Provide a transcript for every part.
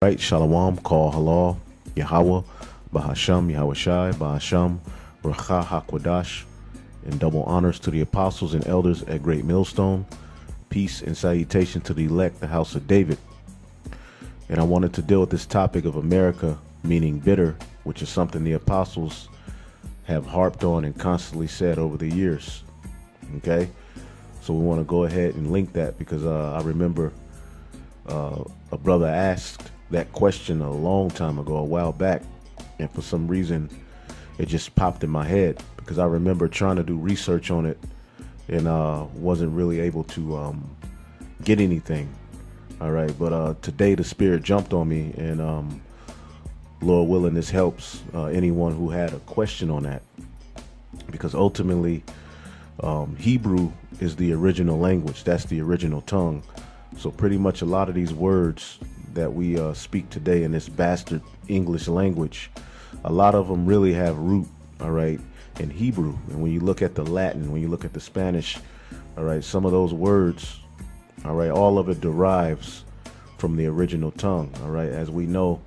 Right, Shalom, Call Halal, Yahweh, Bahasham, Yahweh Shai, Bahasham, Racha HaKwadash, and double honors to the apostles and elders at Great Millstone. Peace and salutation to the elect, the house of David. And I wanted to deal with this topic of America, meaning bitter, which is something the apostles have harped on and constantly said over the years. Okay? So we want to go ahead and link that because I remember a brother asked that question a long time ago, a while back, and for some reason it just popped in my head because I remember trying to do research on it and wasn't really able to get anything. All right, but today the spirit jumped on me, and Lord willing, this helps anyone who had a question on that, because ultimately Hebrew is the original language. That's the original tongue. So pretty much a lot of these words that we speak today in this bastard English language, a lot of them really have root, all right, in Hebrew. And when you look at the Latin, when you look at the Spanish, all right, some of those words, all right, all of it derives from the original tongue, all right. As we know,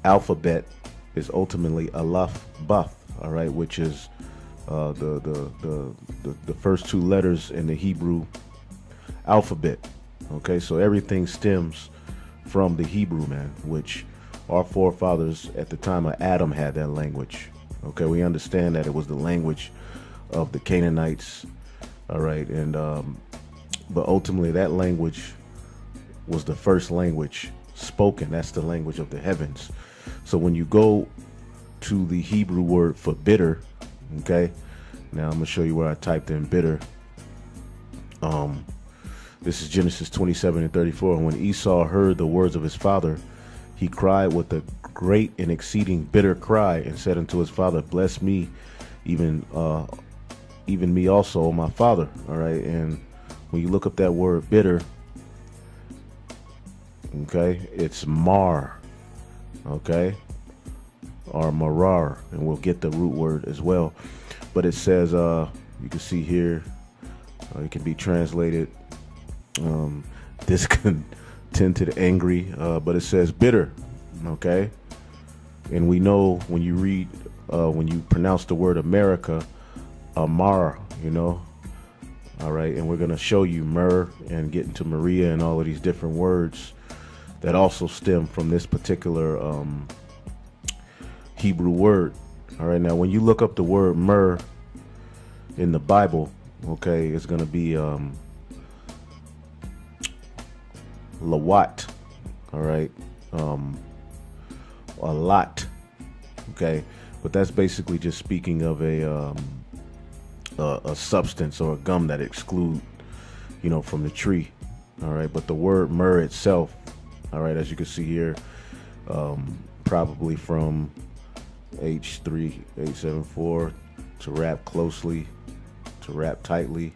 alphabet is ultimately Aleph Beth, all right, which is the first two letters in the Hebrew alphabet. Okay, so everything stems from the Hebrew, man, which our forefathers at the time of Adam had that language. Okay, we understand that it was the language of the Canaanites, all right, and but ultimately that language was the first language spoken. That's the language of the heavens. So when you go to the Hebrew word for bitter, okay, now I'm gonna show you where I typed in bitter. This is Genesis 27:34. And when Esau heard the words of his father, he cried with a great and exceeding bitter cry, and said unto his father, bless me, even me also, O my father. All right, and when you look up that word bitter, okay, it's mar, okay, or marar, and we'll get the root word as well. But it says, you can see here, it can be translated discontented, angry, but it says bitter, okay. And we know when you read, when you pronounce the word America, Amar, you know, all right. And we're gonna show you myrrh and get into Maria and all of these different words that also stem from this particular Hebrew word. All right. Now, when you look up the word myrrh in the Bible, okay, it's gonna be lawat, all right, a lot, okay, but that's basically just speaking of a substance or a gum that exclude, you know, from the tree, all right. But the word myrrh itself, all right, as you can see here, probably from H3874, to wrap closely, to wrap tightly,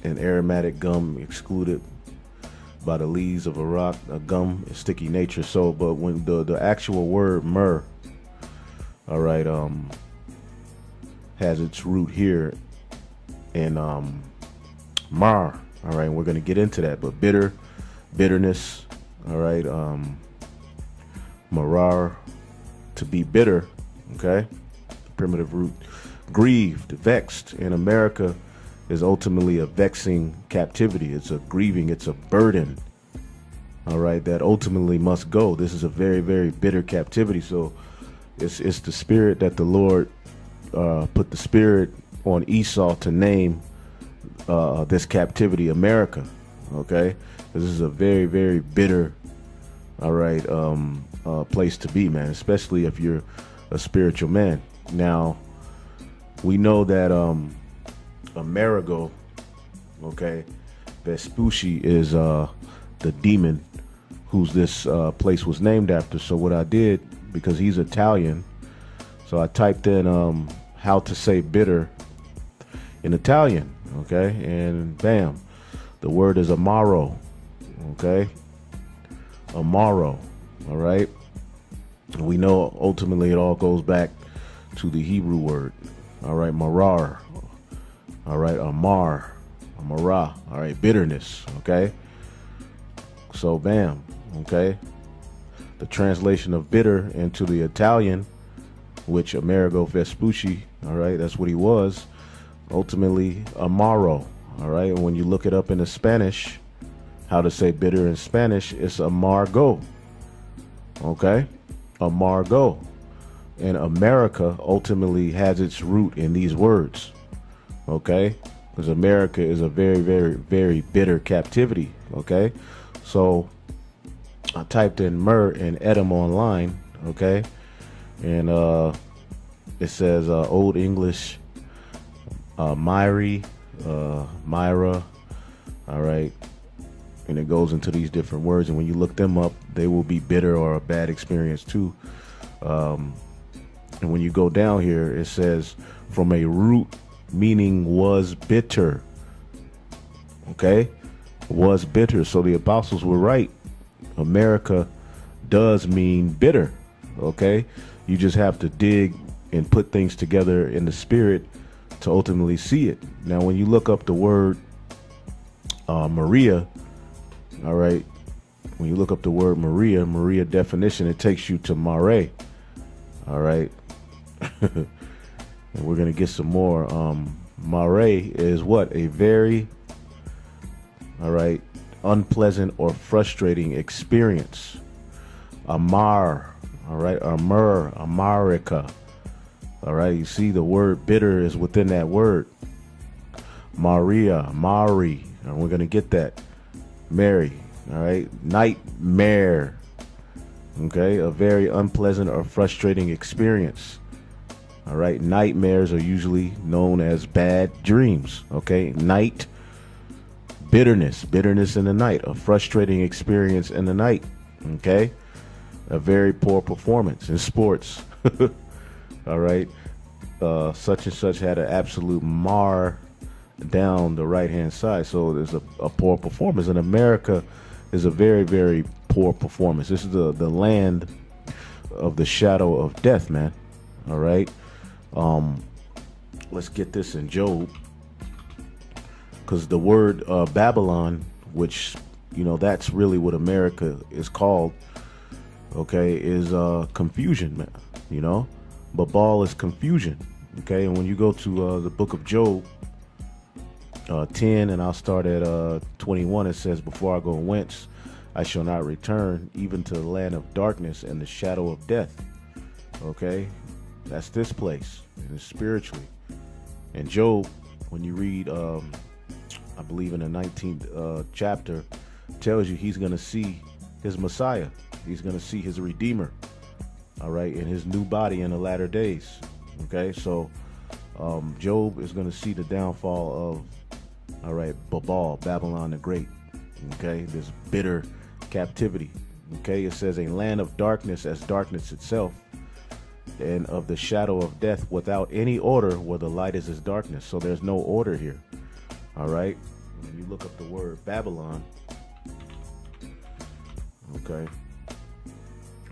an aromatic gum excluded by the leaves of a rock. A gum is sticky nature. So, but when the actual word myrrh, all right, has its root here in mar, all right, and we're going to get into that. But bitter, bitterness, all right, marar, to be bitter, okay, primitive root. Grieved, vexed in America is ultimately a vexing captivity. It's a grieving, it's a burden, all right, that ultimately must go. This is a very, very bitter captivity. So it's the spirit that the Lord put the spirit on Esau to name this captivity America, okay. This is a very, very bitter, all right, place to be, man, especially if you're a spiritual man. Now, we know that Amerigo, okay, Vespucci is the demon whose this place was named after. So what I did, because he's Italian, so I typed in how to say bitter in Italian, okay, and bam, the word is amaro, okay, amaro, all right. And we know ultimately it all goes back to the Hebrew word, all right, marar, all right, amar, Mara, all right, bitterness, okay? So, bam, okay? The translation of bitter into the Italian, which Amerigo Vespucci, all right, that's what he was, ultimately amaro, all right? And when you look it up in the Spanish, how to say bitter in Spanish, it's amargo, okay? Amargo. And America ultimately has its root in these words, okay? Because America is a very, very, very bitter captivity, okay? So I typed in myrrh and Edom online, okay? And it says Old English, Myri, Myra, all right? And it goes into these different words. And when you look them up, they will be bitter or a bad experience too. And when you go down here, it says from a root meaning was bitter. Okay? Was bitter. So the apostles were right. America does mean bitter. Okay? You just have to dig and put things together in the spirit to ultimately see it. Now, when you look up the word Maria, all right, when you look up the word Maria definition, it takes you to Mare. All right. And we're going to get some more. Mare is what? A very, all right, unpleasant or frustrating experience. Amar, all right, Amur, America. All right, you see the word bitter is within that word. Maria, Mari, and we're going to get that. Mary, all right, nightmare. Okay, a very unpleasant or frustrating experience. All right, nightmares are usually known as bad dreams. Okay, night, bitterness in the night, a frustrating experience in the night. Okay, a very poor performance in sports. All right, such and such had an absolute mar down the right hand side, so there's a poor performance. In America is a very, very poor performance. This is the land of the shadow of death, man. All right. Let's get this in Job, because the word Babylon, which, you know, that's really what America is called, okay, is confusion, man. You know, Babal is confusion. Okay, and when you go to the book of Job 10, and I'll start at 21, it says, before I go whence I shall not return, even to the land of darkness and the shadow of death. Okay, that's this place, and it's spiritually. And Job, when you read, I believe in the 19th chapter, tells you he's going to see his Messiah. He's going to see his Redeemer, all right, in his new body in the latter days. Okay, so Job is going to see the downfall of, all right, Babylon the Great. Okay, this bitter captivity. Okay, it says a land of darkness as darkness itself, and of the shadow of death without any order, where the light is as darkness. So there's no order here. All right, when you look up the word Babylon, okay,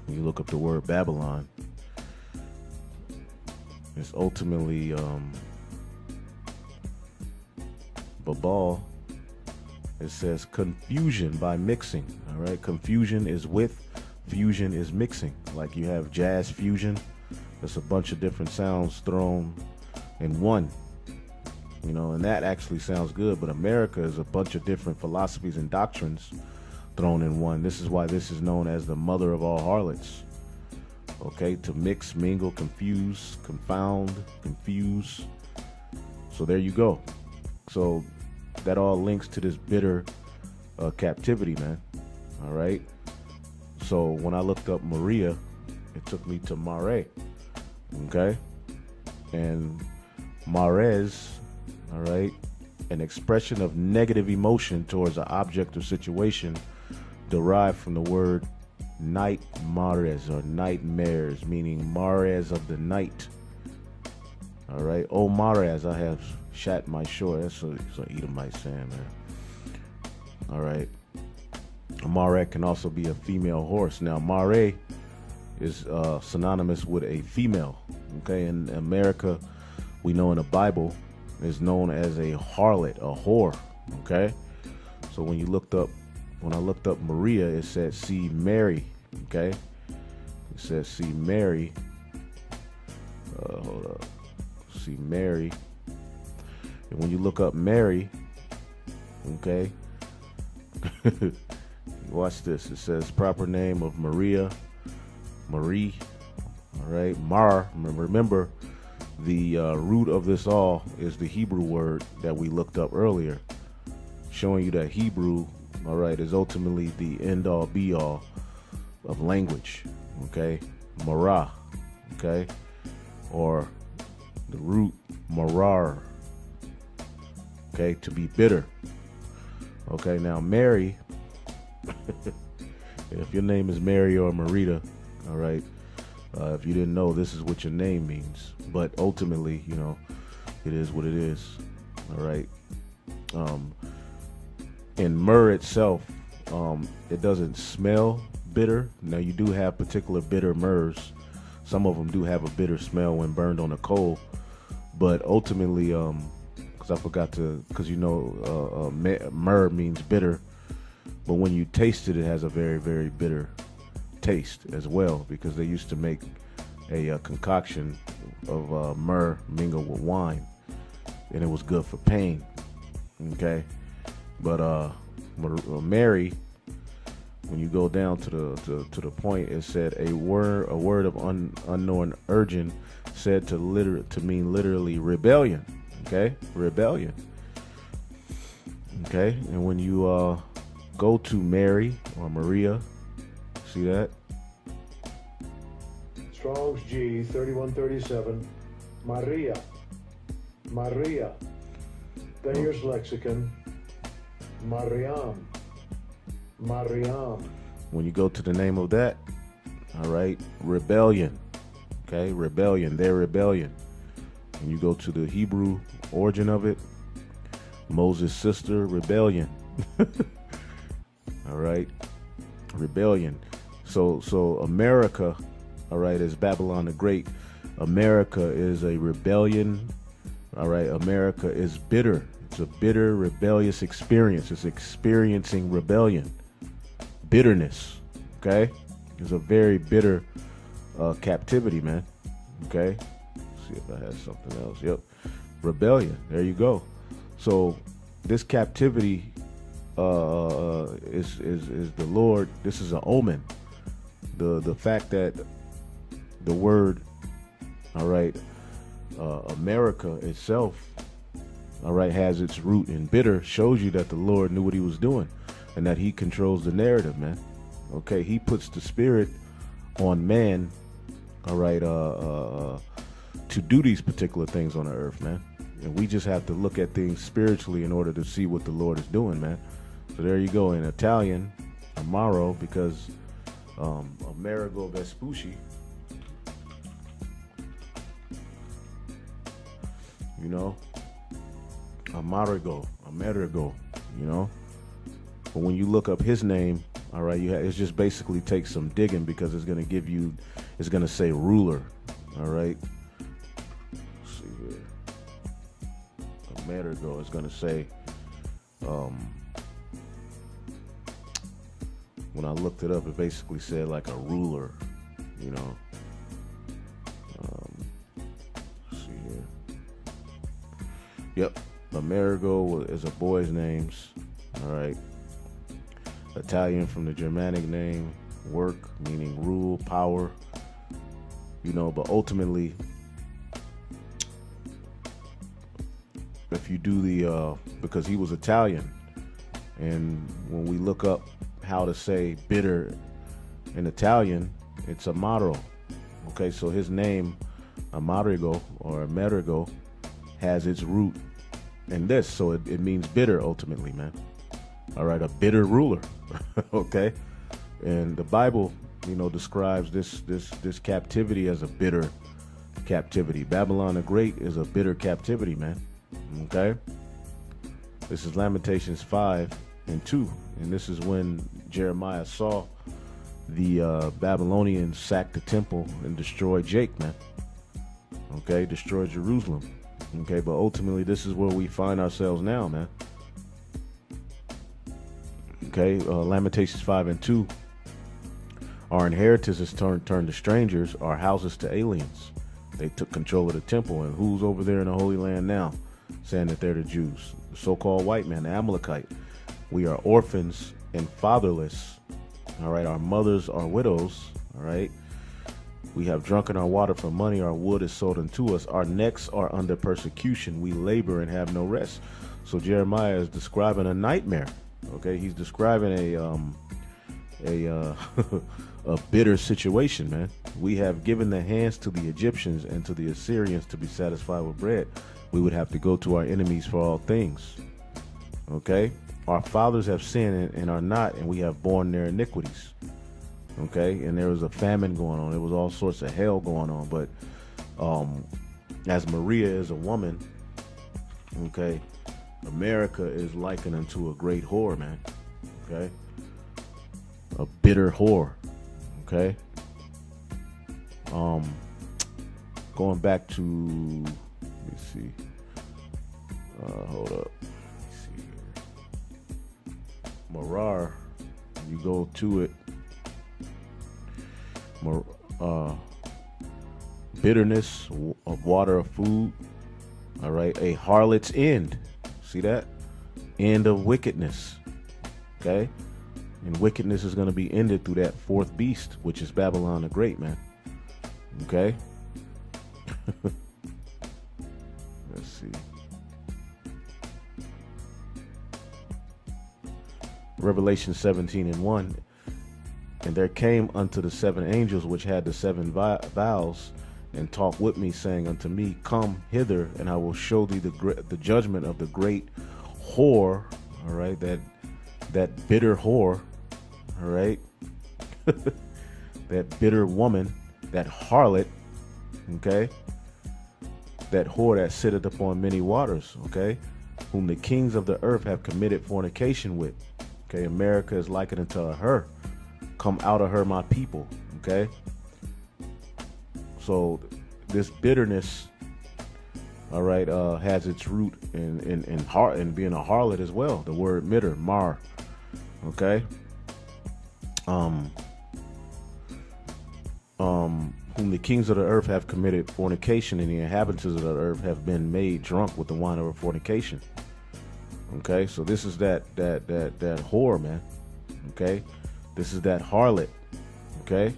when you look up the word Babylon, it's ultimately Babal. It says confusion by mixing. All right, confusion is with, fusion is mixing. Like you have jazz fusion. There's a bunch of different sounds thrown in one. You know, and that actually sounds good. But America is a bunch of different philosophies and doctrines thrown in one. This is why this is known as the mother of all harlots. Okay, to mix, mingle, confuse, confound, confuse. So there you go. So that all links to this bitter captivity, man. All right. So when I looked up Maria, it took me to Mare. Okay. And Mares, all right, an expression of negative emotion towards an object or situation derived from the word nightmares or nightmares, meaning mares of the night. All right. Oh, mares, I have shat my shore. That's what Edomite saying, man. All right. A mare can also be a female horse. Now, mare is synonymous with a female. Okay. In America, we know in the Bible, is known as a harlot, a whore. Okay, so when I looked up Maria, it said see Mary. Okay, it says see Mary. Hold up, see Mary. And when you look up Mary, okay, watch this. It says proper name of Marie. All right, Remember, the root of this all is the Hebrew word that we looked up earlier, showing you that Hebrew, all right, is ultimately the end all be all of language. Okay, Marah. Okay, or the root marar. Okay, to be bitter. Okay, now Mary, if your name is Mary or Marita, all right, if you didn't know, this is what your name means. But ultimately, it is what it is. All right. In myrrh itself, it doesn't smell bitter. Now, you do have particular bitter myrrhs. Some of them do have a bitter smell when burned on a coal. But ultimately, because I forgot to, because myrrh means bitter. But when you taste it, it has a very, very bitter taste as well, because they used to make a concoction of myrrh mingled with wine, and it was good for pain. Okay, but Mary, when you go down to the point, it said a word of unknown origin, said to mean literally rebellion. Okay, rebellion. Okay, and when you go to Mary or Maria, see that? Strong's G 3137. Maria. Thayer's Lexicon. Mariam. When you go to the name of that, all right, rebellion. Okay, rebellion. Their rebellion. When you go to the Hebrew origin of it, Moses' sister, rebellion. All right, rebellion. So America, all right, is Babylon the Great. America is a rebellion. All right, America is bitter. It's a bitter, rebellious experience. It's experiencing rebellion, bitterness. Okay, it's a very bitter captivity, man. Okay, let's see if I have something else. Yep, rebellion. There you go. So this captivity is the Lord. This is an omen. The fact that the word, all right, America itself, all right, has its root in bitter, shows you that the Lord knew what he was doing, and that he controls the narrative, man. Okay, he puts the spirit on man, all right, to do these particular things on the earth, man. And we just have to look at things spiritually in order to see what the Lord is doing, man. So there you go. In Italian, Amaro, because Amerigo Vespucci, Amerigo, But when you look up his name, all right, it's just basically take some digging, because it's going to give you, it's going to say ruler, all right. Let's see here. Amerigo is going to say, when I looked it up, it basically said like a ruler, Let's see here. Yep, Amerigo is a boy's names, all right. Italian from the Germanic name, work, meaning rule, power, but ultimately, if you do because he was Italian, and when we look up how to say bitter in Italian, it's Amaro. Okay, so his name, Amerigo, has its root in this, so it means bitter ultimately, man. All right, a bitter ruler. Okay, and the Bible, describes this captivity as a bitter captivity. Babylon the Great is a bitter captivity, man. Okay, this is Lamentations 5:2, and this is when Jeremiah saw the Babylonians sack the temple and destroy Jake, man. Okay, destroy Jerusalem. Okay, but ultimately this is where we find ourselves now, man. Okay, Lamentations 5 and 2. Our inheritance is turned to strangers, our houses to aliens. They took control of the temple, and who's over there in the Holy Land now, saying that they're the Jews? The so-called white man, the Amalekite. We are orphans and fatherless. All right, our mothers are widows. All right, we have drunken our water for money. Our wood is sold unto us. Our necks are under persecution. We labor and have no rest. So Jeremiah is describing a nightmare. Okay, he's describing a a bitter situation, man. We have given the hands to the Egyptians and to the Assyrians to be satisfied with bread. We would have to go to our enemies for all things. Okay, our fathers have sinned and are not, and we have borne their iniquities. Okay, and there was a famine going on. There was all sorts of hell going on. But as Maria is a woman, okay, America is likened unto a great whore, man. Okay, a bitter whore. Okay. Going back to, let me see. Hold up. Let me see here. Marar, you go to it. Bitterness of water of food. All right. A harlot's end. See that? End of wickedness. Okay. And wickedness is going to be ended through that fourth beast, which is Babylon the Great, man. Okay? Let's see. Revelation 17 and 1. And there came unto the 7 angels which had the 7 vials, and talked with me, saying unto me, Come hither, and I will show thee the judgment of the great whore. All right, that bitter whore. All right, that bitter woman, that harlot, okay, that whore that sitteth upon many waters, okay, whom the kings of the earth have committed fornication with. Okay, America is likened unto her. Come out of her, my people. Okay, so this bitterness, all right, has its root in being a harlot as well. The word mitter, mar, okay. Whom the kings of the earth have committed fornication, and the inhabitants of the earth have been made drunk with the wine of her fornication. Okay, so this is that whore, man. Okay, this is that harlot. Okay,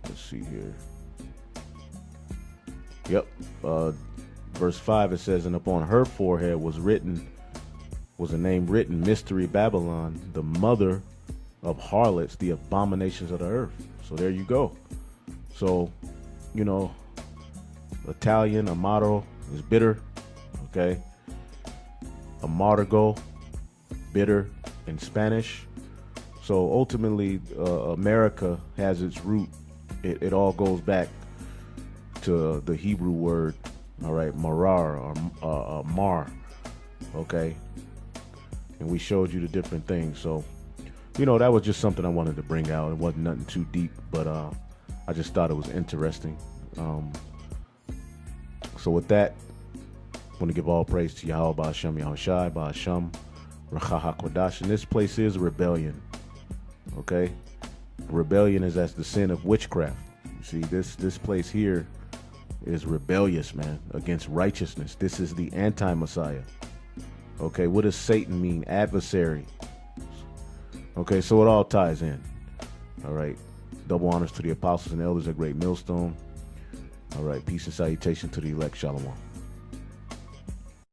let's see here. Yep, verse 5, it says, and upon her forehead was a name written, Mystery Babylon, the mother of harlots, the abominations of the earth. So there you go. So, you know, Italian, amato is bitter. Okay. Amargo, bitter in Spanish. So ultimately, America has its root. It all goes back to the Hebrew word, all right, marar or mar. Okay. And we showed you the different things. So, you know, that was just something I wanted to bring out. It wasn't nothing too deep, but I just thought it was interesting. So with that, I want to give all praise to Yahweh, Ba'ashem, Yahushai, Ba'ashem, Racha HaKodash. And this place is rebellion. Okay? Rebellion is as the sin of witchcraft. You see, this place here is rebellious, man, against righteousness. This is the anti-Messiah. Okay, what does Satan mean? Adversary. Okay, so it all ties in. All right. Double honors to the apostles and elders at Great Millstone. All right. Peace and salutation to the elect. Shalom.